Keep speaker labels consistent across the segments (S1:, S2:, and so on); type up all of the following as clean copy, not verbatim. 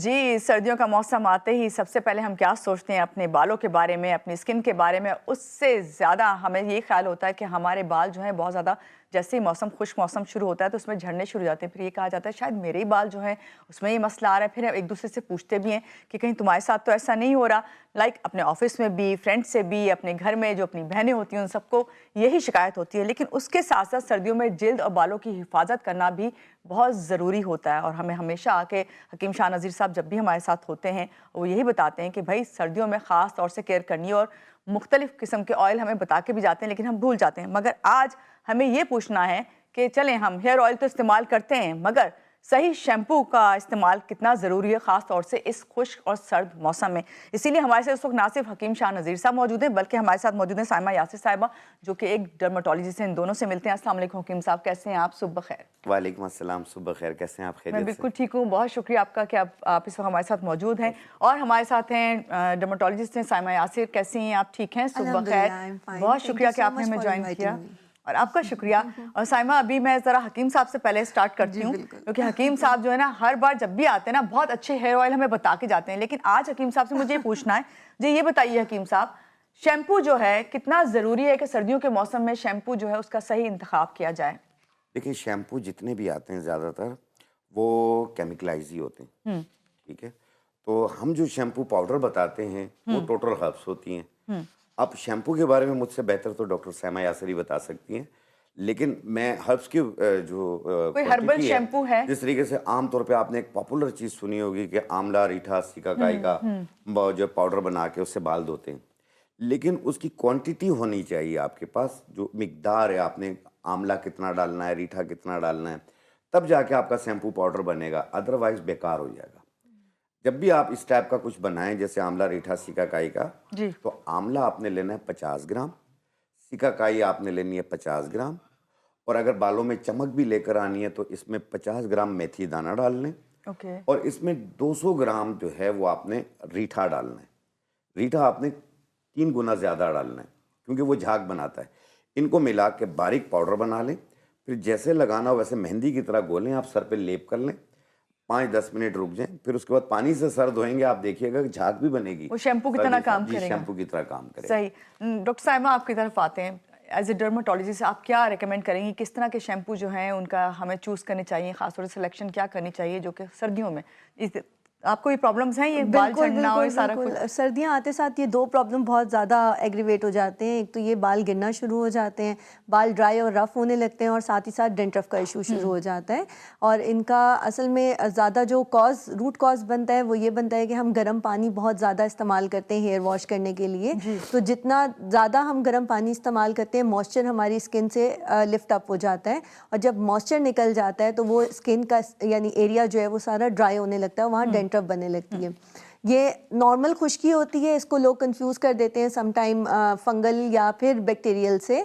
S1: जी, सर्दियों का मौसम आते ही सबसे पहले हम क्या सोचते हैं अपने बालों के बारे में, अपनी स्किन के बारे में। उससे ज़्यादा हमें ये ख्याल होता है कि हमारे बाल जो हैं बहुत ज़्यादा, जैसे ही मौसम खुश्क मौसम शुरू होता है तो उसमें झड़ने शुरू हो जाते हैं। फिर ये कहा जाता है शायद मेरे ही बाल जो हैं उसमें ये मसला आ रहा है। फिर हम एक दूसरे से पूछते भी हैं कि कहीं तुम्हारे साथ तो ऐसा नहीं हो रहा। लाइक अपने ऑफिस में भी, फ्रेंड्स से भी, अपने घर में जो अपनी बहनें होती हैं उन सबको यही शिकायत होती है। लेकिन उसके साथ साथ सर्दियों में जिल्द और बालों की हिफाजत करना भी बहुत ज़रूरी होता है। और हमें हमेशा आके हकीम शाह नज़ीर साहब जब भी हमारे साथ होते हैं वो यही बताते हैं कि भाई सर्दियों में ख़ास तौर से केयर करनी है। और मुख्तलिफ़ किस्म के ऑयल हमें बता के भी जाते हैं लेकिन हम भूल जाते हैं। मगर आज हमें ये पूछना है कि चलें, हम हेयर ऑयल तो इस्तेमाल करते हैं मगर सही शैम्पू का इस्तेमाल कितना ज़रूरी है, ख़ास तौर से इस खुश्क और सर्द मौसम में। इसीलिए हमारे साथ इस वक्त ना सिर्फ हकीम शाह नज़ीर साहब मौजूद हैं बल्कि हमारे साथ मौजूद हैं साइमा यासिर साहिबा, जो कि एक डर्माटोलॉजिस्ट हैं। इन दोनों से मिलते हैं। अस्सलाम वालेकुम हकीम साहब, कैसे हैं आप? सुबह खैर।
S2: वालेकुम अस्सलाम, सुबह खैर, कैसे हैं आप? खैरियत से?
S1: मैं बिल्कुल ठीक हूँ, बहुत शुक्रिया आपका कि आप इस वक्त हमारे साथ मौजूद हैं। और हमारे साथ हैं डर्माटोलॉजिस्ट हैं साइमा यासिर। कैसी हैं आप? ठीक हैं? सुबह खैर, बहुत शुक्रिया कि आपने हमें ज्वाइन किया। और आपका शुक्रिया। और साइमा, अभी मैं ज़रा हकीम साहब से पहले स्टार्ट करती हूँ क्योंकि हकीम साहब जो है ना हर बार जब भी आते हैं ना बहुत अच्छे हेयर ऑयल हमें बता के जाते हैं। लेकिन आज हकीम साहब से मुझे ये पूछना है, जी ये बताइए हकीम साहब, शैम्पू जो है कितना ज़रूरी है कि सर्दियों के मौसम में शैम्पू जो है उसका सही इंतखाब किया जाए?
S2: देखिए, शैम्पू जितने भी आते हैं ज़्यादातर वो केमिकलाइज ही होते हैं, ठीक है। तो हम जो शैम्पू पाउडर बताते हैं वो टोटल हर्ब्स होती हैं। अब शैम्पू के बारे में मुझसे बेहतर तो डॉक्टर साइमा यासिर ही बता सकती हैं। लेकिन मैं हर्ब्स की
S1: कोई हर्बल
S2: क्वांटिटी है,
S1: शैम्पू है?
S2: जिस तरीके से आमतौर पे आपने एक पॉपुलर चीज़ सुनी होगी कि आंवला, रीठा, सिकाकाई का जो पाउडर बना के उससे बाल धोते हैं। लेकिन उसकी क्वांटिटी होनी चाहिए आपके पास, जो मिकदार है, आपने आंवला कितना डालना है, रीठा कितना डालना है, तब जाके आपका शैम्पू पाउडर बनेगा, अदरवाइज बेकार हो जाएगा। जब भी आप इस टाइप का कुछ बनाएं जैसे आंवला, रीठा, सिकाकाई का,
S1: जी।
S2: तो आंवला आपने लेना है 50 ग्राम, सिकाकाई आपने लेनी है 50 ग्राम, और अगर बालों में चमक भी लेकर आनी है तो इसमें 50 ग्राम मेथी दाना डाल लें।
S1: ओके।
S2: और इसमें 200 ग्राम जो है वो आपने रीठा डालना है। रीठा आपने 3 गुना ज़्यादा डालना है क्योंकि वो झाग बनाता है। इनको मिला के बारीक पाउडर बना लें, फिर जैसे लगाना हो वैसे मेहंदी की तरह गोलें, आप सर पे लेप कर लें, 5-10 मिनट रुक जाएं, फिर उसके बाद पानी से सर धोएंगे, आप देखिएगा कि झाग भी बनेगी,
S1: वो शैम्पू की तरह काम करेगा।
S2: शैम्पू की तरह काम करेगा।
S1: सही। डॉक्टर साहिबा, आपकी तरफ आते हैं। एज ए डर्माटोलॉजिस्ट आप क्या रिकमेंड करेंगी, किस तरह के शैम्पू जो हैं उनका हमें चूज़ करने चाहिए, खासतौर से सिलेक्शन क्या करनी चाहिए जो कि सर्दियों में आपको ये प्रॉब्लम्स हैं, ये बाल झड़ना और सारा कुछ?
S3: सर्दियाँ आते साथ ये दो प्रॉब्लम बहुत ज़्यादा एग्रीवेट हो जाते हैं। एक तो ये बाल गिरना शुरू हो जाते हैं, बाल ड्राई और रफ़ होने लगते हैं, और साथ ही साथ डेंड्रफ का इशू शुरू हो जाता है। और इनका असल में ज़्यादा जो रूट कॉज बनता है वो ये बनता है कि हम गर्म पानी बहुत ज़्यादा इस्तेमाल करते हैं हेयर वॉश करने के लिए। तो जितना ज़्यादा हम गर्म पानी इस्तेमाल करते हैं, मॉइस्चर हमारी स्किन से लिफ्ट अप हो जाता है, और जब मॉइस्चर निकल जाता है तो वो स्किन का यानी एरिया जो है वो सारा ड्राई होने लगता है, वहाँ डेंड्रफ बनने लगती है। ये नॉर्मल खुश्की होती है, इसको लोग कंफ्यूज कर देते हैं समटाइम फंगल या फिर बैक्टीरियल से।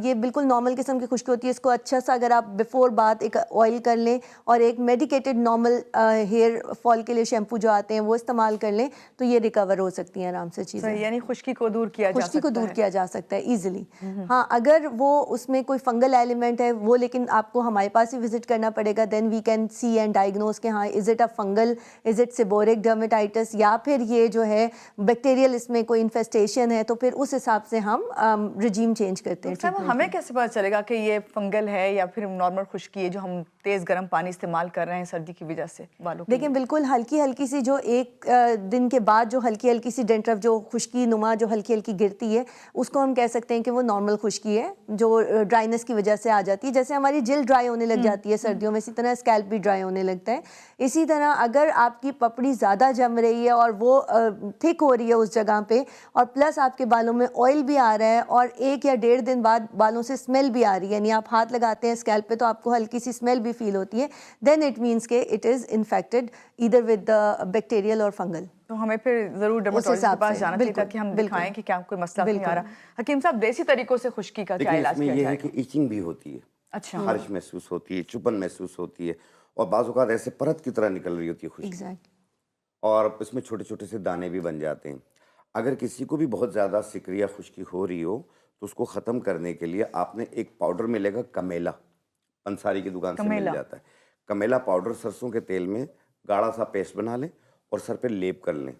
S3: ये बिल्कुल नॉर्मल किस्म की खुश्की होती है। इसको अच्छा सा अगर आप बिफोर बात एक ऑयल कर लें और एक मेडिकेटेड नॉर्मल हेयर फॉल के लिए शैम्पू जो आते हैं वो इस्तेमाल कर लें तो ये रिकवर हो सकती हैं आराम से चीज़ें।
S1: यानी खुश्की को दूर किया
S3: जा सकता है ईजिली। हाँ, अगर वो उसमें कोई फंगल एलिमेंट है वो, लेकिन आपको हमारे पास ही विजिट करना पड़ेगा, then we can see and diagnose के हाँ is it a fungal, is it seborrhoeic dermatitis, या फिर ये जो है बैक्टीरियल इसमें कोई इन्फेस्टेशन है, तो फिर उस हिसाब से हम रिजीम चेंज करते हैं।
S1: हमें कैसे पता चलेगा कि ये फंगल है या फिर नॉर्मल खुश्की है जो हम तेज गर्म पानी इस्तेमाल कर रहे हैं सर्दी की वजह से बालों के?
S3: देखिए, बिल्कुल हल्की हल्की सी जो एक दिन के बाद जो हल्की हल्की सी डेंड्रफ जो खुश्की नुमा जो हल्की हल्की गिरती है, उसको हम कह सकते हैं कि वो नॉर्मल खुश्की है जो ड्राइनेस की वजह से आ जाती है। जैसे हमारी जिल्द ड्राई होने लग जाती है सर्दियों में, इसी तरह स्कैल्प भी ड्राई होने लगता है। इसी तरह अगर आपकी पपड़ी ज़्यादा जम रही है और वो थिक हो रही है उस जगह पे, और प्लस आपके बालों में ऑयल भी आ रहा है और 1 या 1.5 दिन बाद बालों से स्मेल भी आ रही है, यानी आप हाथ लगाते हैं स्कैल्प पे तो आपको हल्की सी स्मेल भी फील होती है, देन इट मीन्स के it is infected either with the bacterial और फंगल।
S1: तो हमें फिर जरूर डर्मेटोलॉजिस्ट के पास जाना चाहिए ताकि हम दिखाएं कि क्या कोई मसला नहीं आ रहा। हकीम साहब, देसी तरीकों से खुश्की का क्या इलाज किया जाएगा?
S2: ये है कि इचिंग भी होती है,
S1: अच्छा,
S2: खारिश महसूस होती है, चुभन महसूस होती है, और बाज़ औक़ात ऐसे परत की तरह निकल रही होती है खुश्की, और इसमें छोटे छोटे से दाने भी बन जाते हैं। अगर किसी को भी बहुत ज़्यादा सिकरिया खुश्की हो रही हो तो उसको ख़त्म करने के लिए आपने एक पाउडर मिलेगा कमेला, पंसारी की दुकान से मिल जाता है। कमेला पाउडर सरसों के तेल में गाढ़ा सा पेस्ट बना लें और सर पे लेप कर लें।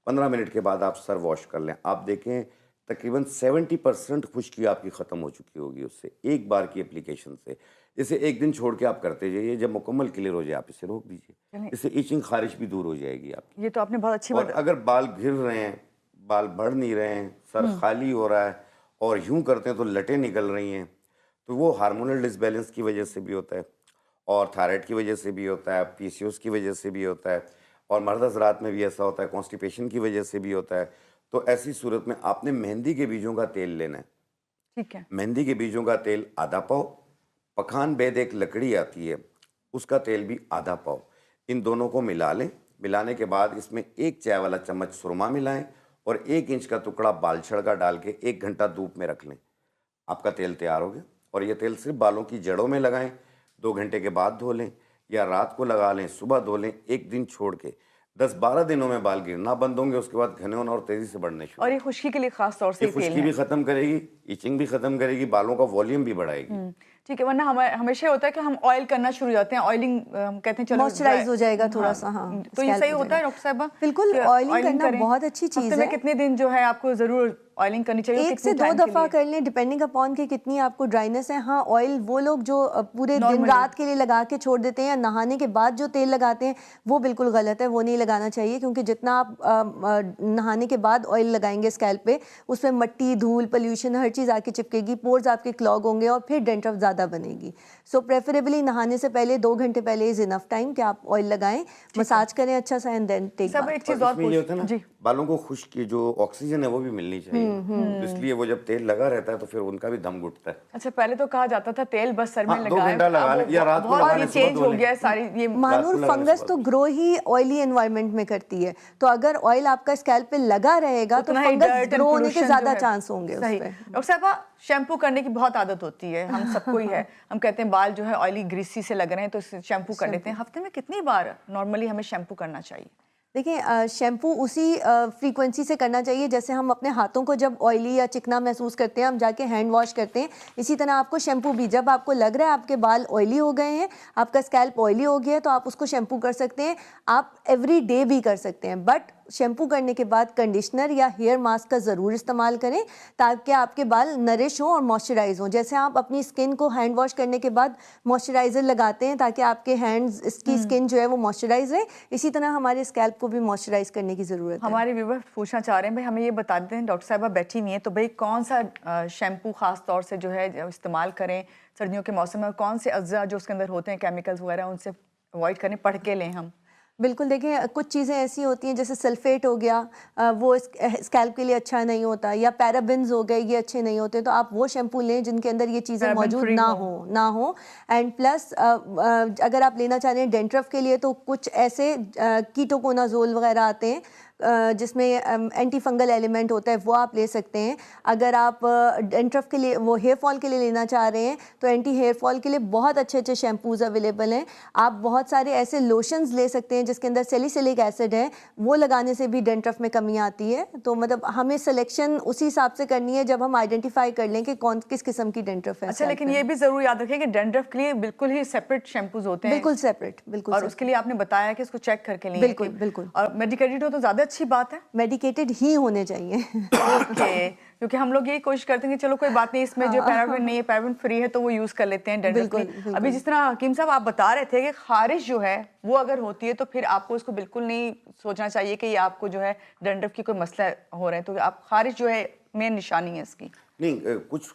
S2: 15 मिनट के बाद आप सर वॉश कर लें। आप देखें तकरीबन 70% खुश्की आपकी ख़त्म हो चुकी होगी उससे, एक बार की एप्लीकेशन से। इसे एक दिन छोड़ के आप करते जाइए, जब मुकम्मल क्लियर हो जाए आप इसे रोक दीजिए। इससे इचिंग खारिश भी दूर हो जाएगी आपकी।
S1: ये तो आपने बहुत अच्छी
S2: और
S1: बात।
S2: अगर बाल घिर रहे हैं, बाल बढ़ नहीं रहे हैं, सर खाली हो रहा है और यूं करते हैं तो लटें निकल रही हैं, तो वो हार्मोनल डिसबैलेंस की वजह से भी होता है और थायराइड की वजह से भी होता है, पीसीओएस की वजह से भी होता है और मर्द हज़रात में भी ऐसा होता है, कॉन्स्टिपेशन की वजह से भी होता है। तो ऐसी सूरत में आपने मेहंदी के बीजों का तेल लेना है।
S1: ठीक है।
S2: मेहंदी के बीजों का तेल आधा पाव, पखान बेद एक लकड़ी आती है उसका तेल भी आधा पाव, इन दोनों को मिला लें। मिलाने के बाद इसमें 1 चाय वाला चम्मच सुरमा मिलाएं और 1 इंच का टुकड़ा बाल छड़ का डाल के 1 घंटा धूप में रख लें। आपका तेल तैयार हो गया। और ये तेल सिर्फ बालों की जड़ों में लगाएं, 2 घंटे के बाद धो लें या रात को लगा लें, सुबह धो लें। 1 दिन छोड़ के 10-12 दिनों में बाल गिरना बंद होंगे, उसके बाद घने होना और तेजी से बढ़ने शुरू।
S1: और ये खुश्की के लिए खास तौर से
S2: ये
S1: ये तेल
S2: खुश्की भी
S1: है।
S2: खत्म करेगी, इचिंग भी खत्म करेगी, बालों का वॉल्यूम भी बढ़ाएगी।
S1: ठीक है, वरना हमेशा होता है कि हम ऑयल करना शुरू हो जाते हैं, ऑयलिंग हम कहते हैं चलो
S3: मॉइस्चराइज हो जाएगा थोड़ा सा। हाँ,
S1: तो ये
S3: scalp
S1: सही
S3: हो
S1: होता है
S3: जाएगा।
S1: डॉक्टर साहबा?
S3: बिल्कुल,
S1: कि
S3: ऑयलिंग करना
S1: करें?
S3: बहुत अच्छी चीज़
S1: हफ्ते में
S3: है।
S1: कितने दिन जो है आपको जरूर ऑयलिंग करनी चाहिए?
S3: 1 से 2 दफ़ा कर लें, डिपेंडिंग अपॉन कि कितनी आपको ड्राइनेस है। हाँ, ऑयल वो लोग जो पूरे दिन
S1: Normally।
S3: रात के लिए लगा के छोड़ देते हैं या नहाने के बाद जो तेल लगाते हैं, वो बिल्कुल गलत है, वो नहीं लगाना चाहिए। क्योंकि जितना आप नहाने के बाद ऑयल लगाएंगे स्कैल्प पे, उसमें मट्टी, धूल, पोल्यूशन हर चीज़ आके चिपकेगी, पोर्स आपके क्लॉग होंगे और फिर डेंड्रफ ज़्यादा बनेगी। सो प्रेफरेबली नहाने से पहले 2 घंटे पहले इज़ इनफ टाइम कि आप ऑयल लगाएं, मसाज करें अच्छा सा एंड देन टेक
S1: सब
S3: बाथ।
S1: एक चीज और
S2: इसमें ये होता है ना,
S1: जी।
S2: बालों को खुश्क जो ऑक्सीजन है वो भी मिलनी चाहिए, तो इसलिए वो जब तेल लगा रहता है तो फिर उनका भी दम घुटता है।
S1: अच्छा, पहले तो कहा जाता था तेल बस सर में
S2: हाँ, 2
S1: लगाएं,
S2: घंटा लगा
S1: अब
S2: लें या रात को
S1: बहुत
S2: लगा
S1: ये
S2: लें, सुबह
S1: चेंज
S2: धो
S1: हो
S2: लें।
S1: गया है सारी ये।
S3: मानूर
S2: लगाने
S3: फंगस
S2: से
S3: तो ग्रो ही ऑयली एनवायरनमेंट में करती है, तो अगर ऑयल आपका स्कैल्प पे लगा रहेगा तो
S1: उतना ही
S3: फंगस
S1: dirt and
S3: ग्रो होने के
S1: pollution
S3: ज्यादा
S1: जो है।
S3: चांस होंगे
S1: सही।
S3: उसपे।
S1: डॉक्टर साहबा, शैम्पू करने की बहुत आदत होती है, हम सबको ही है। हम कहते हैं बाल जो है ऑयली ग्रीसी से लग रहे हैं तो शैम्पू कर लेते हैं। हफ्ते में कितनी बार नॉर्मली हमें शैम्पू करना चाहिए?
S3: देखिए, शैम्पू उसी फ्रीक्वेंसी से करना चाहिए जैसे हम अपने हाथों को जब ऑयली या चिकना महसूस करते हैं हम जाके हैंड वॉश करते हैं, इसी तरह आपको शैम्पू भी, जब आपको लग रहा है आपके बाल ऑयली हो गए हैं, आपका स्कैल्प ऑयली हो गया है, तो आप उसको शैम्पू कर सकते हैं। आप एवरी डे भी कर सकते हैं, बट शैम्पू करने के बाद कंडीशनर या हेयर मास्क का ज़रूर इस्तेमाल करें ताकि आपके बाल नरिश हों और मॉइस्चराइज हों। जैसे आप अपनी स्किन को हैंड वॉश करने के बाद मॉइस्चराइज़र लगाते हैं ताकि आपके हैंड्स, इसकी स्किन जो है वो मॉइस्चराइज रहे, इसी तरह हमारे स्कैल्प को भी मॉइस्चराइज करने की ज़रूरत है।
S1: हमारे व्यूवर पूछना चाह रहे हैं, भाई हमें ये बता देते हैं, डॉक्टर साहबा बैठी हुई हैं, तो भाई कौन सा शैम्पू खास तौर से जो है इस्तेमाल करें सर्दियों के मौसम में, और कौन से अज्जा जो उसके अंदर होते हैं केमिकल्स वगैरह उनसे अवॉइड करें, पढ़ के लें हम?
S3: बिल्कुल, देखें कुछ चीज़ें ऐसी होती हैं जैसे सल्फेट हो गया, वो स्कैल्प के लिए अच्छा नहीं होता, या पैराबेन्स हो गए, ये अच्छे नहीं होते, तो आप वो शैम्पू लें जिनके अंदर ये चीज़ें
S1: पैराबेन
S3: मौजूद
S1: फ्री
S3: ना हो। एंड प्लस अगर आप लेना चाह रहे हैं डेंड्रफ के लिए तो कुछ ऐसे कीटोकोनाजोल वगैरह आते हैं जिसमें एंटी फंगल एलिमेंट होता है, वो आप ले सकते हैं। अगर आप डेंड्रफ के लिए, वो हेयर फॉल के लिए लेना चाह रहे हैं तो एंटी हेयर फॉल के लिए बहुत अच्छे अच्छे शैम्पूज अवेलेबल हैं। आप बहुत सारे ऐसे लोशंस ले सकते हैं जिसके अंदर सैलिसिलिक एसिड है, वो लगाने से भी डेंड्रफ में कमी आती है। तो मतलब हमें सिलेक्शन उसी हिसाब से करनी है जब हम आइडेंटिफाई कर लें कि कौन किस किस्म की डेंड्रफ है।
S1: अच्छा, लेकिन ये भी जरूर याद रखें कि डेंड्रफ के लिए बिल्कुल ही सेपरेट शैम्पूज होते हैं।
S3: बिल्कुल सेपरेट, बिल्कुल
S1: और
S3: separate।
S1: उसके लिए आपने बताया कि इसको चेक करके लें।
S3: बिल्कुल, बिल्कुल।
S1: और मेडिकेटेड हो तो ज्यादा अच्छी बात है।
S3: मेडिकेटेड ही होने चाहिए।
S1: ओके, क्योंकि हम लोग यही कोशिश करते हैं कि चलो कोई बात नहीं, इसमें जो पैराबेन नहीं है, पैराबेन फ्री है, तो वो यूज कर लेते हैं डेंड्रफ
S3: बिल्कुल,
S1: के लिए।
S3: बिल्कुल।
S1: अभी जिस तरह हकीम साहब आप बता रहे थे कि खारिश जो है वो अगर होती है तो फिर आपको उसको बिल्कुल नहीं सोचना चाहिए कि ये आपको जो है डेंड्रफ की कोई मसला हो रहा है, तो आप खारिश जो है मेन निशानी है इसकी।
S2: नहीं, कुछ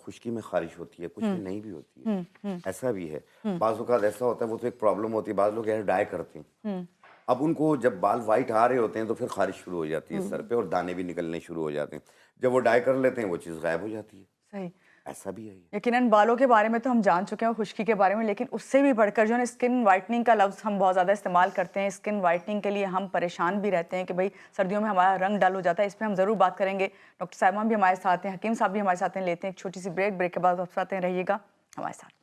S2: खुश्की में खारिश होती है, कुछ में नहीं भी होती है, ऐसा भी है। बाज़ औक़ात ऐसा होता है, वो तो एक प्रॉब्लम होती है, बाज़ लोग हेयर डाई करते हैं, अब उनको जब बाल वाइट आ रहे होते हैं तो फिर खारिश शुरू हो जाती है सर पे और दाने भी निकलने शुरू हो जाते हैं। जब वो डाई कर लेते हैं वो चीज़ गायब हो जाती है।
S1: सही।
S2: ऐसा भी है।
S1: यकीनन बालों के बारे में तो हम जान चुके हैं, खुश्की के बारे में, लेकिन उससे भी बढ़कर जो है स्किन वाइटनिंग का लफ्ज़ हम बहुत ज़्यादा इस्तेमाल करते हैं। स्किन वाइटनिंग के लिए हम परेशान भी रहते हैं कि भाई सर्दियों में हमारा रंग डल हो जाता है। इस पर हम ज़रूर बात करेंगे। डॉक्टर साहिबा भी हमारे साथ हैं, हकीम साहब भी हमारे साथ हैं। लेते हैं एक छोटी सी ब्रेक के बाद आप साथ रहिएगा हमारे साथ।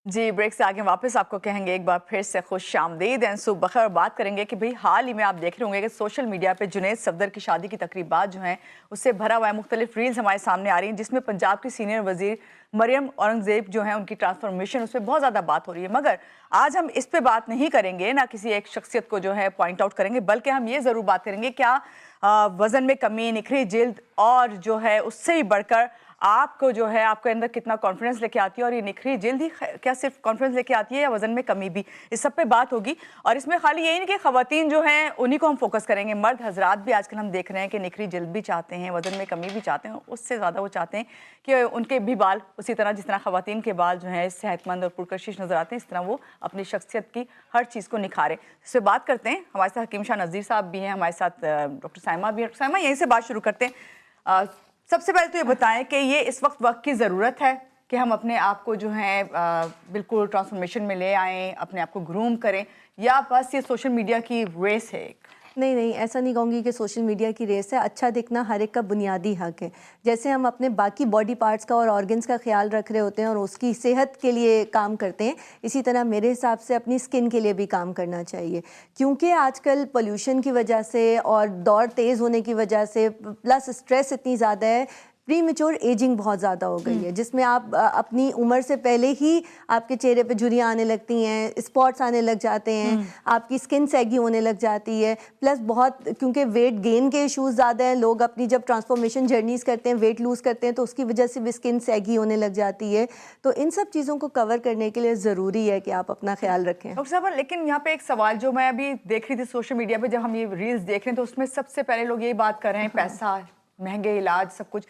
S1: जी, ब्रेक से आगे वापस आपको कहेंगे एक बार फिर से खुश आमदीद एंड सुबह बखैर। और बात करेंगे कि भाई हाल ही में आप देख रहे होंगे कि सोशल मीडिया पे जुनैद सफदर की शादी की तकरीबात जो हैं उससे भरा हुआ है। मुख्तलिफ रील्स हमारे सामने आ रही हैं जिसमें पंजाब की सीनियर वजीर मरियम औरंगजेब जो हैं उनकी ट्रांसफॉर्मेशन, उस पर बहुत ज़्यादा बात हो रही है। मगर आज हम इस पे बात नहीं करेंगे, ना किसी एक शख्सियत को जो है पॉइंट आउट करेंगे, बल्कि हम ये ज़रूर बात करेंगे क्या वज़न में कमी, निखरी जिल्द और जो है उससे भी बढ़कर आपको जो है आपके अंदर कितना कॉन्फिडेंस लेके आती है, और ये निखरी जिल्द ही क्या सिर्फ कॉन्फिडेंस लेके आती है या वजन में कमी भी, इस सब पे बात होगी। और इसमें खाली यही नहीं कि खवातीन जो हैं उन्हीं को हम फोकस करेंगे, मर्द हजरात भी आजकल हम देख रहे हैं कि निखरी जिल्द भी चाहते हैं, वजन में कमी भी चाहते हैं। उससे ज़्यादा वो चाहते हैं कि उनके भी बाल उसी तरह जिस तरह खवातीन के बाल जो हैं सेहतमंद और पुरकशिश नजर आते हैं, इस तरह वो अपनी शख्सियत की हर चीज़ को निखारें। इससे बात करते हैं, हमारे साथ हकीम शाह नज़ीर साहब भी हैं, हमारे साथ डॉक्टर साइमा भी है। डॉक्टर साइमा, यहीं से बात शुरू करते हैं। सबसे पहले तो ये बताएं कि ये इस वक्त की ज़रूरत है कि हम अपने आप को जो है बिल्कुल ट्रांसफॉर्मेशन में ले आएँ, अपने आप को ग्रूम करें, या बस ये सोशल मीडिया की रेस है?
S3: नहीं नहीं, ऐसा नहीं कहूँगी कि सोशल मीडिया की रेस है। अच्छा दिखना हर एक का बुनियादी हक है। जैसे हम अपने बाकी बॉडी पार्ट्स का और ऑर्गन्स का ख्याल रख रहे होते हैं और उसकी सेहत के लिए काम करते हैं, इसी तरह मेरे हिसाब से अपनी स्किन के लिए भी काम करना चाहिए। क्योंकि आजकल पोल्यूशन की वजह से और दौर तेज़ होने की वजह से प्लस स्ट्रेस इतनी ज़्यादा है, प्रीमेच्योर एजिंग बहुत ज़्यादा हो गई है, जिसमें आप अपनी उम्र से पहले ही आपके चेहरे पे झुर्रियाँ आने लगती हैं, स्पॉट्स आने लग जाते हैं, आपकी स्किन सैगी होने लग जाती है। प्लस बहुत क्योंकि वेट गेन के इश्यूज ज़्यादा हैं, लोग अपनी जब ट्रांसफॉर्मेशन जर्नीज़ करते हैं, वेट लूज़ करते हैं, तो उसकी वजह से भी स्किन सैगी होने लग जाती है। तो इन सब चीज़ों को कवर करने के लिए ज़रूरी है कि आप अपना ख्याल रखें।
S1: डॉक्टर साहब, लेकिन यहाँ पे एक सवाल जो मैं अभी देख रही थी सोशल मीडिया पे, जब हम ये रील्स देख रहे हैं तो उसमें सबसे पहले लोग यही बात कर रहे हैं, पैसा, महंगे इलाज, सब कुछ।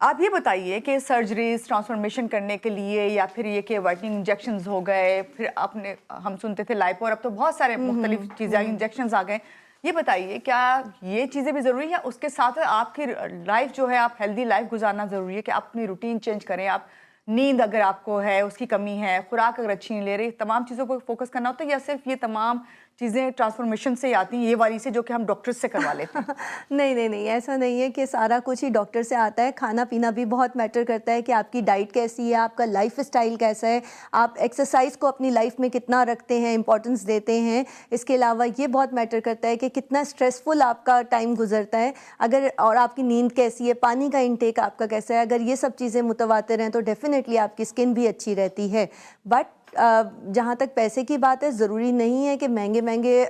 S1: आप ये बताइए कि सर्जरीज ट्रांसफॉर्मेशन करने के लिए, या फिर ये कि वाइटनिंग इंजेक्शंस हो गए, फिर अपने हम सुनते थे लाइपो, और अब तो बहुत सारे मुख्तलिफ चीज़ें इंजेक्शंस आ गए। ये बताइए क्या ये चीज़ें भी ज़रूरी है? उसके साथ आपकी लाइफ जो है, आप हेल्दी लाइफ गुजारना ज़रूरी है कि आप अपनी रूटीन चेंज करें, आप नींद अगर आपको है उसकी कमी है, खुराक अगर अच्छी नहीं ले रही, तमाम चीज़ों पर फोकस करना होता है, या सिर्फ ये तमाम चीज़ें ट्रांसफॉर्मेशन से आती हैं, ये वाली से जो कि हम डॉक्टर से करवा लेते हैं?
S3: नहीं नहीं नहीं, ऐसा नहीं है कि सारा कुछ ही डॉक्टर से आता है। खाना पीना भी बहुत मैटर करता है कि आपकी डाइट कैसी है, आपका लाइफ स्टाइल कैसा है, आप एक्सरसाइज को अपनी लाइफ में कितना रखते हैं, इंपॉर्टेंस देते हैं। इसके अलावा ये बहुत मैटर करता है कि कितना स्ट्रेसफुल आपका टाइम गुजरता है, अगर और आपकी नींद कैसी है, पानी का इंटेक आपका कैसा है। अगर ये सब चीज़ें मुतवातिर हैं तो डेफिनेटली आपकी स्किन भी अच्छी रहती है। बट जहाँ तक पैसे की बात है, ज़रूरी नहीं है कि महंगे महंगे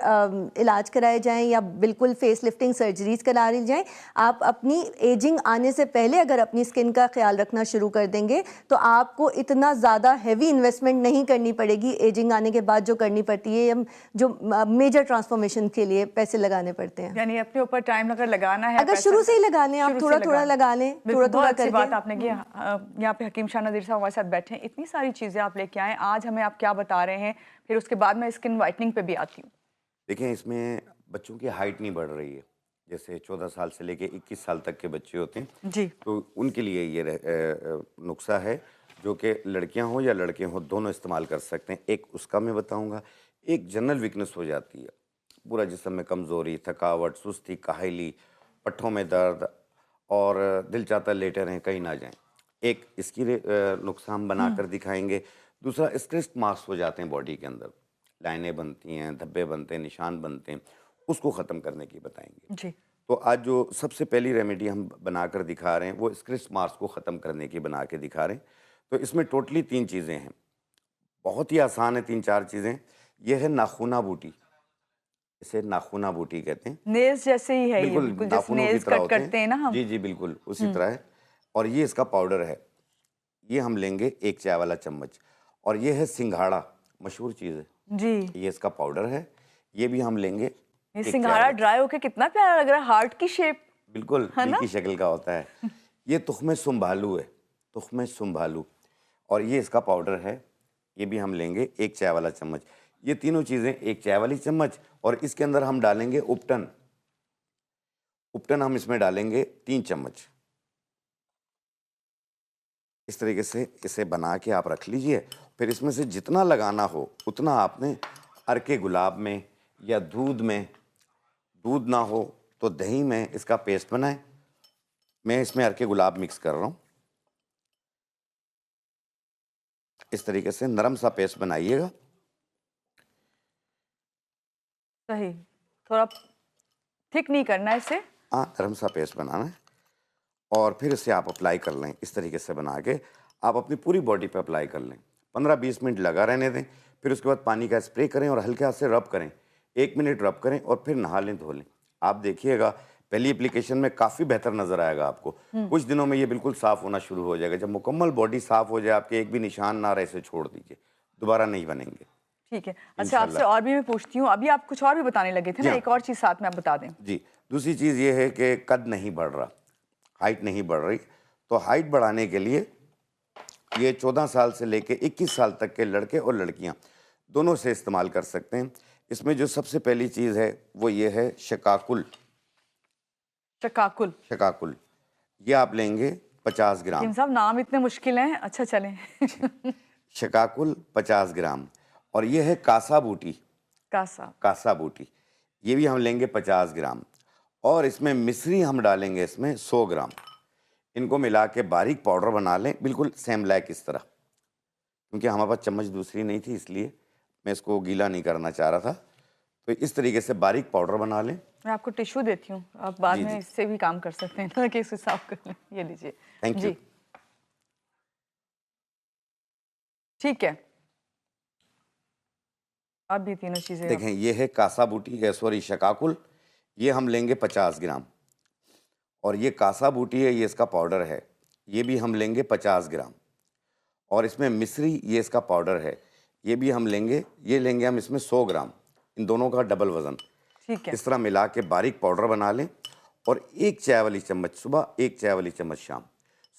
S3: इलाज कराए जाएं या बिल्कुल फेस लिफ्टिंग सर्जरीज करा ली जाएं। आप अपनी एजिंग आने से पहले अगर अपनी स्किन का ख्याल रखना शुरू कर देंगे तो आपको इतना ज़्यादा हैवी इन्वेस्टमेंट नहीं करनी पड़ेगी एजिंग आने के बाद जो करनी पड़ती है, या जो मेजर ट्रांसफॉर्मेशन के लिए पैसे लगाने पड़ते हैं।
S1: यानी अपने ऊपर टाइम अगर लगाना है,
S3: अगर शुरू से ही लगा लें, आप थोड़ा थोड़ा लगा लें, थोड़ा थोड़ा करके।
S1: बात आपने की। यहाँ पे हकीम शाह नज़ीर साहब हमारे साथ बैठे हैं, इतनी सारी चीज़ें आप लेके आए, आज हमें आप क्या बता रहे हैं, फिर उसके बाद मैं स्किन वाइटनिंग पे भी आती हूँ।
S2: देखिए, इसमें बच्चों की हाइट नहीं बढ़ रही है। जैसे 14 साल से लेके 21 साल तक के बच्चे होते हैं
S1: जी,
S2: तो उनके लिए ये नुस्खा है जो कि लड़कियां हो या लड़के हो दोनों इस्तेमाल कर सकते हैं। एक उसका मैं बताऊंगा। एक जनरल वीकनेस हो जाती है, पूरा जिस्म में कमज़ोरी, थकावट, सुस्ती, काहली, पट्ठों में दर्द और दिल चाहता लेटे रहें, कहीं ना जाएं। एक इसकी नुस्खा हम बना कर दिखाएंगे। दूसरा, स्ट्रेस मार्क्स हो जाते हैं बॉडी के अंदर, लाइनें बनती हैं, धब्बे बनते हैं, निशान बनते हैं, उसको ख़त्म करने की बताएंगे।
S1: जी,
S2: तो आज जो सबसे पहली रेमेडी हम बनाकर दिखा रहे हैं वो स्ट्रेस मार्क्स को ख़त्म करने की बना के दिखा रहे हैं। तो इसमें टोटली 3 चीज़ें हैं, बहुत ही आसान है, 3-4 चीज़ें। यह है नाखूना बूटी, इसे नाखूना बूटी कहते हैं।
S1: नेल्स जैसे ही है ये,
S2: बिल्कुल
S1: बिल्कुल जैसे
S2: नाखूनों की
S1: नेल्स
S2: तरह
S1: कट
S2: होते
S1: करते हैं ना हम।
S2: जी जी बिल्कुल उसी तरह है। और ये इसका पाउडर है, ये हम लेंगे 1 चाय वाला चम्मच। और ये है सिंघाड़ा, मशहूर चीज़ है,
S1: जी,
S2: ये इसका पाउडर है, ये भी हम लेंगे
S1: ये
S2: 1 चाय
S1: सिंघाड़ा
S2: वाला।
S1: ड्राई होके कितना प्यारा लग रहा है, हार्ट की शेप।
S2: बिल्कुल
S1: है
S2: दिल
S1: ना?
S2: की शक्ल का होता है। ये तुख्मे सुम्भालू है, तुख्मे सुम्भालू, और ये इसका पाउडर है, ये भी हम लेंगे 1 चाय वाला चम्मच। ये तीनों चीज़ें 1 चाय वाली चम्मच, और इसके अंदर हम डालेंगे उपटन। उपटन हम इसमें डालेंगे 3 चम्मच। इस तरीके से इसे बना के आप रख लीजिए। फिर इसमें से जितना लगाना हो उतना आपने अर्के गुलाब में या दूध में, दूध ना हो तो दही में इसका पेस्ट बनाएं। मैं इसमें अर्के गुलाब मिक्स कर रहा हूँ। इस तरीके से नरम सा पेस्ट बनाइएगा।
S1: सही, थोड़ा थिक नहीं करना है इसे।
S2: हाँ, नरम सा पेस्ट बनाना है और फिर इसे आप अप्लाई कर लें। इस तरीके से बना के आप अपनी पूरी बॉडी पे अप्लाई कर लें। 15-20 मिनट लगा रहने दें, फिर उसके बाद पानी का स्प्रे करें और हल्के हाथ से रब करें। 1 मिनट रब करें और फिर नहा लें, धो लें। आप देखिएगा पहली एप्लीकेशन में काफ़ी बेहतर नज़र आएगा आपको। कुछ दिनों में ये बिल्कुल साफ़ होना शुरू हो जाएगा। जब मुकम्मल बॉडी साफ़ हो जाए, आपके एक भी निशान ना रहे, इसे छोड़ दीजिए, दोबारा नहीं बनेंगे।
S1: ठीक है। अच्छा, आपसे और भी मैं पूछती हूँ, अभी आप कुछ और भी बताने लगे थे ना, एक और चीज़ साथ में आप बता दें।
S2: जी, दूसरी चीज़ ये है कि कद नहीं बढ़ रहा, हाइट नहीं बढ़ रही। तो हाइट बढ़ाने के लिए ये 14 साल से लेके 21 साल तक के लड़के और लड़कियां दोनों से इस्तेमाल कर सकते हैं। इसमें जो सबसे पहली चीज़ है वो ये है शकाकुल।
S1: शकाकुल,
S2: शकाकुल ये आप लेंगे 50 ग्राम।
S1: हकीम साहब नाम इतने मुश्किल हैं। अच्छा चलें।
S2: शकाकुल 50 ग्राम। और ये है कासा बूटी। कासा बूटी ये भी हम लेंगे 50 ग्राम। और इसमें मिश्री हम डालेंगे इसमें 100 ग्राम। इनको मिला के बारीक पाउडर बना लें, बिल्कुल सेम लाइक इस तरह। क्योंकि हमारे पास चम्मच दूसरी नहीं थी, इसलिए मैं इसको गीला नहीं करना चाह रहा था। तो इस तरीके से बारीक पाउडर बना लें।
S1: मैं आपको टिश्यू देती हूँ, आप बाद
S2: जी,
S1: में
S2: जी।
S1: इससे भी काम कर सकते हैं ना, कि इसे साफ कर लें। ये लीजिए।
S2: Thank you.
S1: जी, ठीक है। अब भी तीनों चीज़ें
S2: देखें, ये है कासा बूटी, सॉरी शकाकुल, ये हम लेंगे 50 ग्राम। और ये कासा बूटी है, ये इसका पाउडर है, ये भी हम लेंगे 50 ग्राम। और इसमें मिश्री, ये इसका पाउडर है, ये भी हम लेंगे, ये लेंगे हम इसमें 100 ग्राम। इन दोनों का डबल वज़न।
S1: ठीक है।
S2: इस तरह मिला के बारीक पाउडर बना लें। और 1 चाय वाली चम्मच सुबह, 1 चाय वाली चम्मच शाम।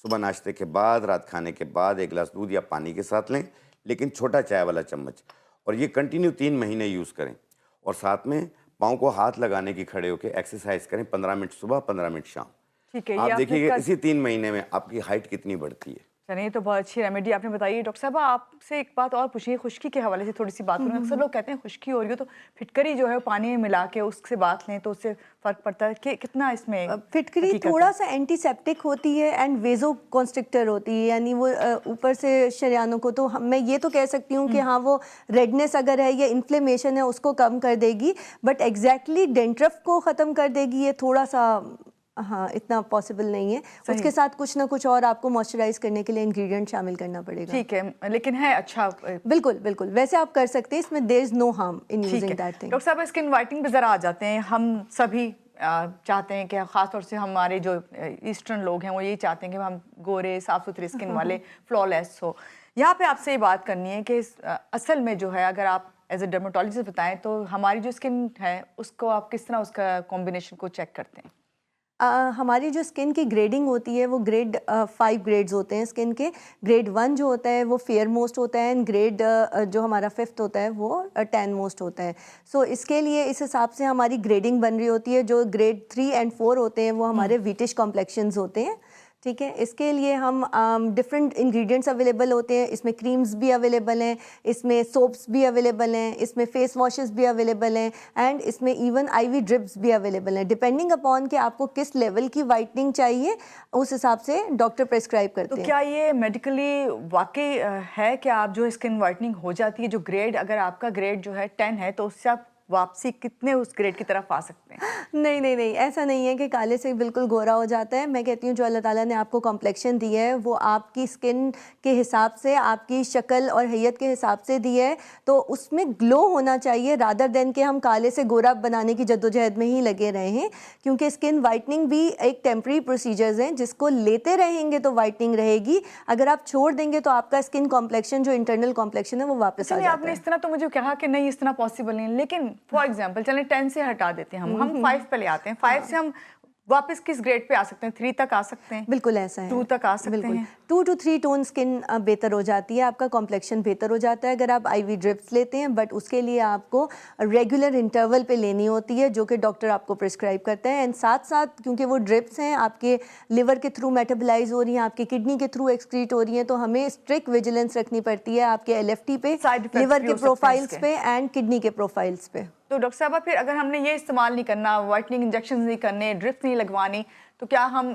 S2: सुबह नाश्ते के बाद, रात खाने के बाद 1 गिलास दूध या पानी के साथ लें, लेकिन छोटा चाय वाला चम्मच। और ये कंटिन्यू 3 महीने यूज़ करें। और साथ में पाँव को हाथ लगाने की खड़े होकर एक्सरसाइज करें, 15 मिनट सुबह, 15 मिनट शाम।
S1: ठीक है, ये
S2: आप
S1: आपने
S2: देखिएगा इसी 3 महीने में आपकी हाइट कितनी बढ़ती है।
S1: चलिए, ये तो बहुत अच्छी रेमेडी आपने बताई। डॉक्टर साहब, आपसे एक बात और पूछिए, खुश्की के हवाले से थोड़ी सी बात करूँ। अक्सर लोग कहते हैं खुश्की हो रही हो तो फिटकरी जो है वो पानी में मिला के उससे बात लें तो उससे फ़र्क पड़ता है। कि कितना इसमें
S3: फिटकरी
S1: हकीकत
S3: थोड़ा
S1: है?
S3: सा एंटीसेप्टिक होती है एंड वेजो कॉन्स्ट्रिक्टर होती है, यानी वो ऊपर से शरियानों को, तो मैं ये तो कह सकती हूँ कि हाँ, वो रेडनेस अगर है या इन्फ्लेमेशन है उसको कम कर देगी, बट एग्जैक्टली डेंड्रफ को ख़त्म कर देगी ये थोड़ा सा, हाँ, इतना पॉसिबल नहीं है। उसके साथ कुछ ना कुछ और आपको मॉइस्चराइज करने के लिए इंग्रेडिएंट शामिल करना पड़ेगा।
S1: ठीक है, लेकिन है अच्छा।
S3: बिल्कुल बिल्कुल, वैसे आप कर सकते हैं, इसमें there is no harm in
S1: ठीक
S3: यूजिंग
S1: है
S3: दैट थिंग।
S1: डॉक्टर साहब, स्किन वाइटनिंग पे ज़रा आ जाते हैं। हम सभी चाहते हैं कि ख़ासतौर से हमारे जो ईस्टर्न लोग हैं वो यही चाहते हैं कि हम गोरे साफ़ सुथरी स्किन वाले, फ्लॉलेस हो। यहाँ पे आपसे ये बात करनी है कि असल में जो है, अगर आप एज ए डर्मेटोलॉजिस्ट बताएं तो हमारी जो स्किन है उसको आप किस तरह उसका कॉम्बिनेशन को चेक करते हैं?
S3: हमारी जो स्किन की ग्रेडिंग होती है वो ग्रेड 5 ग्रेड्स होते हैं स्किन के। ग्रेड 1 जो होता है वो फेयर मोस्ट होता है, एंड ग्रेड जो हमारा 5th होता है वो टैन मोस्ट होता है। सो इसके लिए इस हिसाब से हमारी ग्रेडिंग बन रही होती है। जो ग्रेड 3 एंड 4 होते हैं वो हमारे वीटिश कॉम्प्लेक्शंस होते हैं। ठीक है, इसके लिए हम डिफरेंट इंग्रेडिएंट्स अवेलेबल होते हैं। इसमें क्रीम्स भी अवेलेबल हैं, इसमें सोप्स भी अवेलेबल हैं, इसमें फेस वॉशेस भी अवेलेबल हैं, एंड इसमें इवन आईवी ड्रिप्स भी अवेलेबल हैं। डिपेंडिंग अपॉन कि आपको किस लेवल की वाइटनिंग चाहिए, उस हिसाब से डॉक्टर प्रेस्क्राइब करते
S1: तो
S3: हैं।
S1: क्या ये मेडिकली वाकई है कि आप जो स्किन वाइटनिंग हो जाती है, जो ग्रेड, अगर आपका ग्रेड जो है 10 है तो उससे आप वापसी कितने उस ग्रेड की तरफ आ सकते हैं?
S3: नहीं नहीं नहीं, ऐसा नहीं है कि काले से बिल्कुल गोरा हो जाता है। मैं कहती हूँ जो अल्लाह ताला ने आपको कॉम्प्लेक्शन दी है वो आपकी स्किन के हिसाब से, आपकी शक्ल और हैयत के हिसाब से दी है, तो उसमें ग्लो होना चाहिए रादर देन कि हम काले से गोरा बनाने की जद्दोजहद में ही लगे रहे हैं। क्योंकि स्किन वाइटनिंग भी एक टेम्प्रेरी प्रोसीजर्स हैं, जिसको लेते रहेंगे तो वाइटनिंग रहेगी, अगर आप छोड़ देंगे तो आपका स्किन कॉम्प्लेक्शन, जो इंटरनल कॉम्प्लेक्शन है, वो वापस आ
S1: चलिए,
S3: जाता
S1: आपने
S3: है।
S1: इस तरह तो मुझे कहा कि नहीं इस तरह पॉसिबल नहीं, लेकिन फॉर एग्जांपल चलें 10 से हटा देते हैं, हम 5 पे ले आते हैं। 5 से हम वापस किस ग्रेड पे आ सकते हैं? 3 तक आ सकते हैं?
S3: बिल्कुल ऐसा है,
S1: 2 तक आ सकते
S3: बिल्कुल
S1: हैं?
S3: 2 to 3 टोन स्किन बेहतर हो जाती है, आपका कॉम्प्लेक्शन बेहतर हो जाता है अगर आप आईवी ड्रिप्स लेते हैं। बट उसके लिए आपको रेगुलर इंटरवल पे लेनी होती है, जो कि डॉक्टर आपको प्रिस्क्राइब करते हैं। एंड साथ साथ क्योंकि वो ड्रिप्स हैं आपके लिवर के थ्रू मेटाबोलाइज हो रही हैं, आपकी किडनी के थ्रू एक्सक्रीट हो रही हैं, तो हमें स्ट्रिक्ट विजिलेंस रखनी पड़ती है आपके LFT पे,
S1: Side effects
S3: लिवर
S1: भी
S3: के
S1: हो सकते हैं
S3: प्रोफाइल्स
S1: इसके।
S3: पे एंड किडनी के प्रोफाइल्स पे।
S1: तो डॉक्टर साहब, फिर अगर हमने ये इस्तेमाल नहीं करना, वाइटनिंग इंजेक्शन नहीं करने, ड्रिप्स नहीं लगवानी, तो क्या हम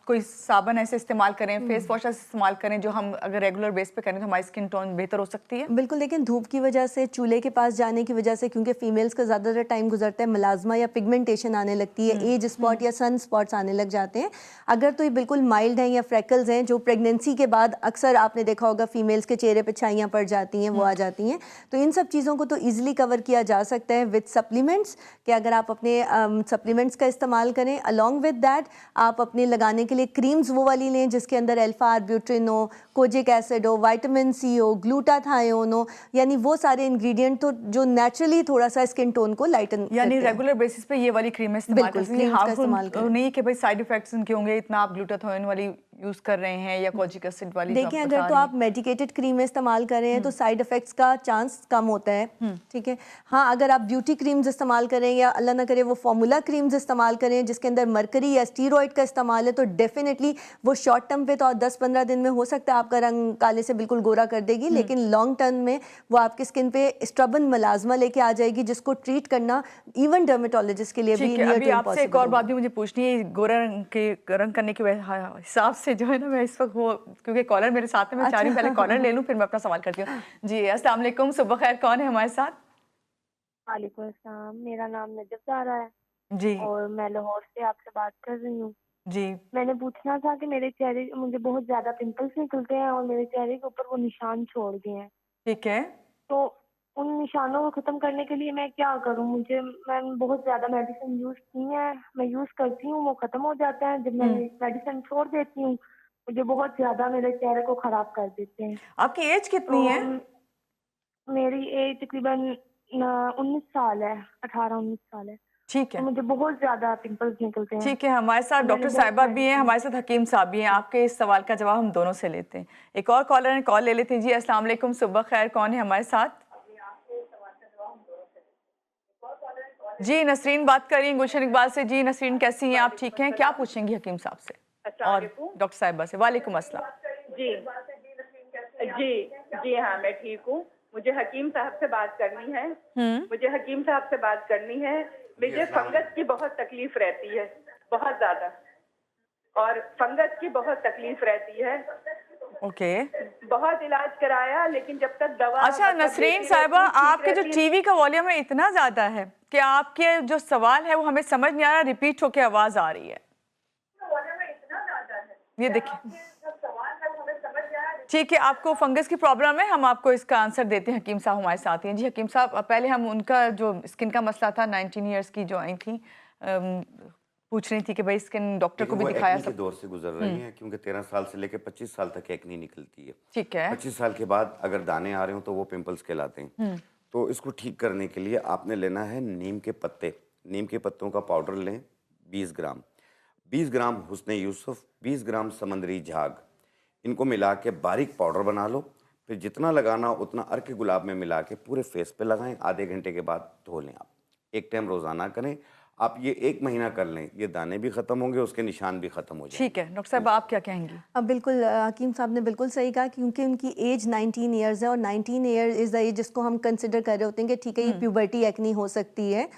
S1: कोई साबुन ऐसे इस्तेमाल करें, फेस वॉश ऐसे इस्तेमाल करें जो हम अगर रेगुलर बेस पे करें तो हमारी स्किन टोन बेहतर हो सकती है?
S3: बिल्कुल, लेकिन धूप की वजह से, चूल्हे के पास जाने की वजह से, क्योंकि फीमेल्स का ज़्यादातर टाइम गुजरता है, मलाज़मा या पिगमेंटेशन आने लगती है, एज स्पॉट या सन स्पॉट्स आने लग जाते हैं। अगर तो ये बिल्कुल माइल्ड हैं या फ्रेकल्स हैं जो प्रेगनेंसी के बाद अक्सर आपने देखा होगा फीमेल्स के चेहरे पे छाइयाँ पड़ जाती हैं, वो आ जाती हैं, तो इन सब चीज़ों को तो ईजिली कवर किया जा सकता है विद सप्लीमेंट्स, कि अगर आप अपने सप्लीमेंट्स का इस्तेमाल करें। अलॉन्ग विद दैट आप अपने लगाने के लिए क्रीम्स वो वाली लें जिसके अंदर अल्फा आर्ब्यूटिन हो, कोजिक एसिड हो, विटामिन सी हो, ग्लूटाथायोन हो, यानी वो सारे इंग्रेडिएंट तो जो नेचुरली थोड़ा सा स्किन टोन को लाइटन
S1: यानी
S3: करते हैं।
S1: रेगुलर बेसिस पे ये वाली क्रीमें इस्तेमाल
S3: बिल्कुल,
S1: कर सकते हैं,
S3: क्रीम्स का
S1: हार्मफुल
S3: इस्तेमाल करें।
S1: नहीं कि भाई साइड इफेक्ट्स उनके होंगे, इतना आप ग्लूटाथायोन वाली यूज कर रहे हैं या कोजिक एसिड वाली जो आप
S3: देखिए,
S1: बता
S3: अगर तो
S1: रही
S3: आप मेडिकेटेड क्रीमें इस्तेमाल कर रहे हैं तो साइड इफ़ेक्ट्स का चांस कम होता है, ठीक है। हाँ, अगर आप ब्यूटी क्रीम्स इस्तेमाल करें या अल्लाह ना करे वो फॉर्मूला क्रीम्स इस्तेमाल करें जिसके अंदर मरकरी या स्टीरॉयड का इस्तेमाल है, तो डेफिनेटली वो शॉर्ट टर्म पे तो 10-15 दिन में हो सकता है आपका रंग काले से बिल्कुल गोरा कर देगी, लेकिन लॉन्ग टर्म में वो आपकी स्किन पे स्टबन मलाजमा लेके आ जाएगी जिसको ट्रीट करना इवन डर्मेटोलॉजिस्ट के लिए भी
S1: ठीक है।
S3: नियर
S1: अभी
S3: टू
S1: आपसे एक
S3: इम्पॉसिबल
S1: और बात
S3: होगा।
S1: भी मुझे पूछनी है, गोरा रंग करने के हिसाब से जो है ना, मैं इस वक्त वो क्योंकि कॉलर मेरे साथ है, मैं चाह रही हूँ पहले कॉलर ले लूँ फिर मैं अपना सवाल करती हूँ। जी अस्सलाम वालेकुम, सुबह खैर, कौन है हमारे साथ?
S4: वालेकुम अस्सलाम, मेरा नाम नजब ज़ारा है
S1: जी
S4: और मैं लाहौर से आपसे बात कर रही हूँ।
S1: जी।
S4: मैंने पूछना था कि मेरे चेहरे मुझे बहुत ज़्यादा पिंपल्स निकलते हैं और मेरे चेहरे के ऊपर वो निशान छोड़ गए हैं।
S1: ठीक है।
S4: तो उन निशानों को ख़त्म करने के लिए मैं क्या करूँ? मैंने बहुत ज़्यादा मेडिसिन यूज़ की है, मैं यूज़ करती हूँ, वो ख़त्म हो जाता है। जब मैं मेडिसिन छोड़ देती हूँ, मुझे बहुत ज़्यादा मेरे चेहरे को ख़राब कर देते हैं।
S1: आपकी एज कितनी
S4: तो
S1: है?
S4: मेरी एज तकरीबन 19 साल है, 18-19 साल है।
S1: ठीक
S4: तो
S1: है।
S4: मुझे बहुत ज़्यादा पिंपल्स निकलते हैं।
S1: ठीक है, हमारे साथ
S4: तो मैंने
S1: डॉक्टर
S4: बहुत
S1: साहिबा भी हैं,
S4: मेडिसिन
S1: हमारे साथ हकीम साहब भी हैं। आपके इस सवाल का जवाब हम दोनों से लेते हैं। एक और कॉलर है, कॉल ले लेते हैं। जी अस्सलाम वालेकुम, सुबह खैर, कौन है हमारे साथ? जी नसरीन बात कर रही हैं गुलशन इकबाल से। जी नसरीन, कैसी हैं आप? ठीक हैं? क्या पूछेंगी हकीम साहब से और डॉक्टर साहिबा से? वालेकुम अस्सलाम।
S5: जी जी जी हाँ, मैं ठीक हूँ। मुझे हकीम साहब से बात करनी है। मुझे हकीम साहब से बात करनी है। मुझे फंगस की बहुत तकलीफ रहती है, बहुत ज्यादा, और फंगस की बहुत तकलीफ रहती है।
S1: ओके।
S5: बहुत इलाज कराया लेकिन जब तक दवा
S1: अच्छा नसरीन साहिबा, आपके जो टीवी का वॉल्यूम है इतना ज्यादा है कि आपके जो सवाल है वो हमें समझ नहीं आ रहा, रिपीट होके आवाज आ रही है। ये देखिए, ठीक है, आपको फंगस की प्रॉब्लम है, हम आपको इसका आंसर देते हैं। हकीम साहब हमारे साथ हैं। जी हकीम साहब, पहले हम उनका जो स्किन का मसला था, 19 इयर्स की जो आई थी, पूछ रही थी कि भाई स्किन डॉक्टर को भी
S2: वो
S1: दिखाया
S2: एक्ने के
S1: सब।
S2: दौर से गुजर रही हैं क्योंकि 13 साल से लेकर 25 साल तक एक्ने निकलती है।
S1: ठीक है।
S2: 25 साल के बाद अगर दाने आ रहे हो तो वो पिंपल्स कहलाते हैं। तो इसको ठीक करने के लिए आपने लेना है नीम के पत्ते। नीम के पत्तों का पाउडर लें 20 ग्राम, 20 ग्राम हुस्न यूसुफ, 20 ग्राम समंदरी झाग, इनको मिला के बारीक पाउडर बना लो। फिर जितना लगाना उतना अर्क गुलाब में मिला के पूरे फेस पे लगाएं। आधे घंटे के बाद धो लें। आप एक टाइम रोजाना करें। आप ये 1 महीना कर लें, ये दाने भी खत्म होंगे, उसके निशान भी खत्म हो जाएंगे।
S1: ठीक है डॉक्टर साहब, आप क्या कहेंगी?
S3: अब बिल्कुल हकीम साहब ने बिल्कुल सही कहा, क्योंकि उनकी एज 19 इयर्स है और 19 ईयर इज़ द एज जिसको हम कंसिडर कर रहे होते हैं कि ठीक है ये प्यूबर्टी एक्नी हो सकती है।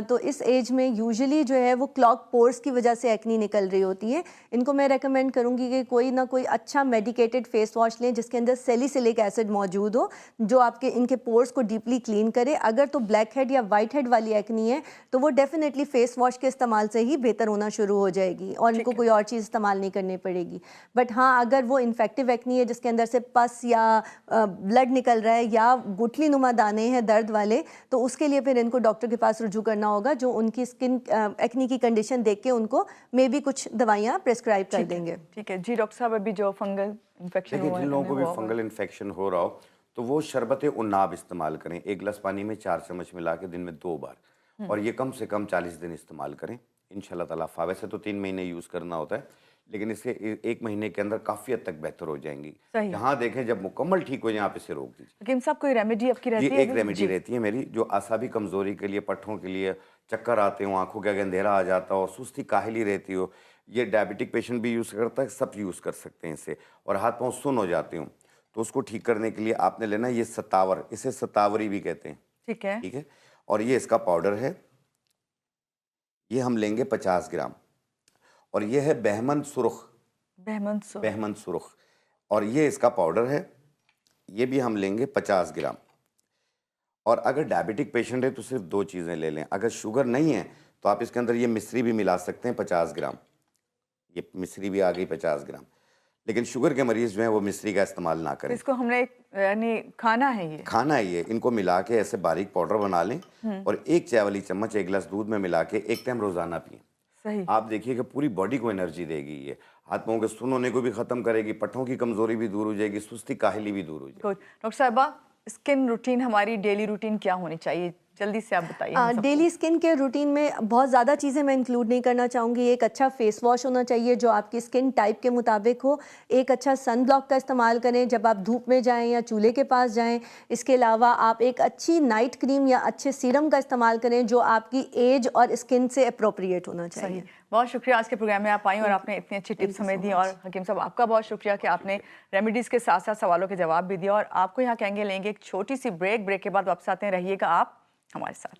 S3: तो इस एज में यूजुअली जो है वो क्लॉग पोर्स की वजह से एक्नी निकल रही होती है। इनको मैं रेकमेंड करूंगी कि कोई ना कोई अच्छा मेडिकेटेड फेस वॉश लें जिसके अंदर सैलिसिलिक एसिड मौजूद हो, जो आपके इनके पोर्स को डीपली क्लीन करे। अगर तो ब्लैक हेड या वाइट हेड वाली एक्नी है तो वो डेफिनेटली फेस वॉश के इस्तेमाल से ही बेहतर होना शुरू हो जाएगी और इनको कोई और चीज़ इस्तेमाल नहीं करनी पड़ेगी। बट हाँ, अगर वो इन्फेक्टिव एक्नी है जिसके अंदर से पस या ब्लड निकल रहा है या गुठली नुमा दाने हैं दर्द वाले, तो उसके लिए फिर इनको डॉक्टर के पास रुजू करना होगा, जो उनकी स्किन एक्नी की कंडीशन देख के उनको मे बी कुछ दवाइयाँ प्रेस्क्राइब कर देंगे।
S1: ठीक है जी डॉक्टर साहब, अभी जो फंगल इन्फेक्शन
S2: देखिए,
S1: हुआ
S2: जिन
S1: है
S2: लोगों को भी
S1: वो-
S2: फंगल इन्फेक्शन हो रहा हो तो वो शरबत उन्नाब इस्तेमाल करें। 1 गिलास पानी में 4 चम्मच मिला के दिन में 2 बार, और ये कम से कम 40 दिन इस्तेमाल करें। इंशाल्लाह ताला वैसे तो 3 महीने यूज़ करना होता है, लेकिन इससे 1 महीने के अंदर काफ़ी हद तक बेहतर हो जाएंगी।
S1: सही।
S2: यहाँ देखें, जब मुकम्मल ठीक हो जाए आप इसे रोक दीजिए।
S1: हकीम साहब, कोई रेमेडी आपकी
S2: ये
S1: रहती है?
S2: एक रेमेडी रहती है मेरी, जो आसाबी कमजोरी के लिए, पट्ठों के लिए, चक्कर आते हो, आंखों के आगे अंधेरा आ जाता हो और सुस्ती काहिली रहती हो, ये डायबिटिक पेशेंट भी यूज़ करता है, सब यूज़ कर सकते हैं इसे। और हाथ पांव सुन्न हो जाते हो तो उसको ठीक करने के लिए आपने लेना ये सतावर, इसे सतावरी भी कहते हैं।
S1: ठीक है।
S2: ठीक है। और ये इसका पाउडर है, ये हम लेंगे 50 ग्राम, और ये है बहमन सुर्ख, बहमन सुर्ख, और ये इसका पाउडर है। ये भी हम लेंगे 50 ग्राम। और अगर डायबिटिक पेशेंट है तो सिर्फ 2 चीज़ें ले लें। अगर शुगर नहीं है तो आप इसके अंदर ये मिश्री भी मिला सकते हैं 50 ग्राम। ये मिश्री भी आ गई 50 ग्राम। लेकिन शुगर के मरीज जो हैं वो मिश्री का इस्तेमाल ना करें।
S1: इसको हमने यानी खाना है, ये
S2: खाना है ये। इनको मिला के ऐसे बारीक पाउडर बना लें और 1 चाय वाली चम्मच 1 गिलास दूध में मिला के 1 टाइम रोजाना पिएं।
S1: सही।
S2: आप देखिए कि पूरी बॉडी को एनर्जी देगी ये। हाथ पाँव के सुन होने को भी खत्म करेगी, पट्टों की कमजोरी भी दूर हो जाएगी, सुस्ती काहली भी दूर हो जाएगी।
S1: गुड। डॉक्टर साहिबा, स्किन रूटीन, हमारी डेली रूटीन क्या होनी चाहिए, जल्दी से आप बताइए हम सबको।
S3: डेली स्किन केयर रूटीन में बहुत ज़्यादा चीज़ें मैं इंक्लूड नहीं करना चाहूँगी। एक अच्छा फेस वॉश होना चाहिए जो आपकी स्किन टाइप के मुताबिक हो। एक अच्छा सन ब्लॉक का इस्तेमाल करें जब आप धूप में जाएं या चूल्हे के पास जाएं। इसके अलावा आप एक अच्छी नाइट क्रीम या अच्छे सीरम का इस्तेमाल करें जो आपकी एज और स्किन से अप्रोप्रिएट होना चाहिए।
S1: सही। बहुत शुक्रिया आज के प्रोग्राम में आप आई और आपने इतनी अच्छी टिप्स हमें दी। और हकीम साहब, आपका बहुत शुक्रिया कि आपने रेमेडीज़ के साथ साथ सवालों के जवाब भी दिया। और आपको यहाँ कहेंगे लेंगे एक छोटी सी ब्रेक के बाद वापस आते हैं। रहिएगा आप हमारे साथ।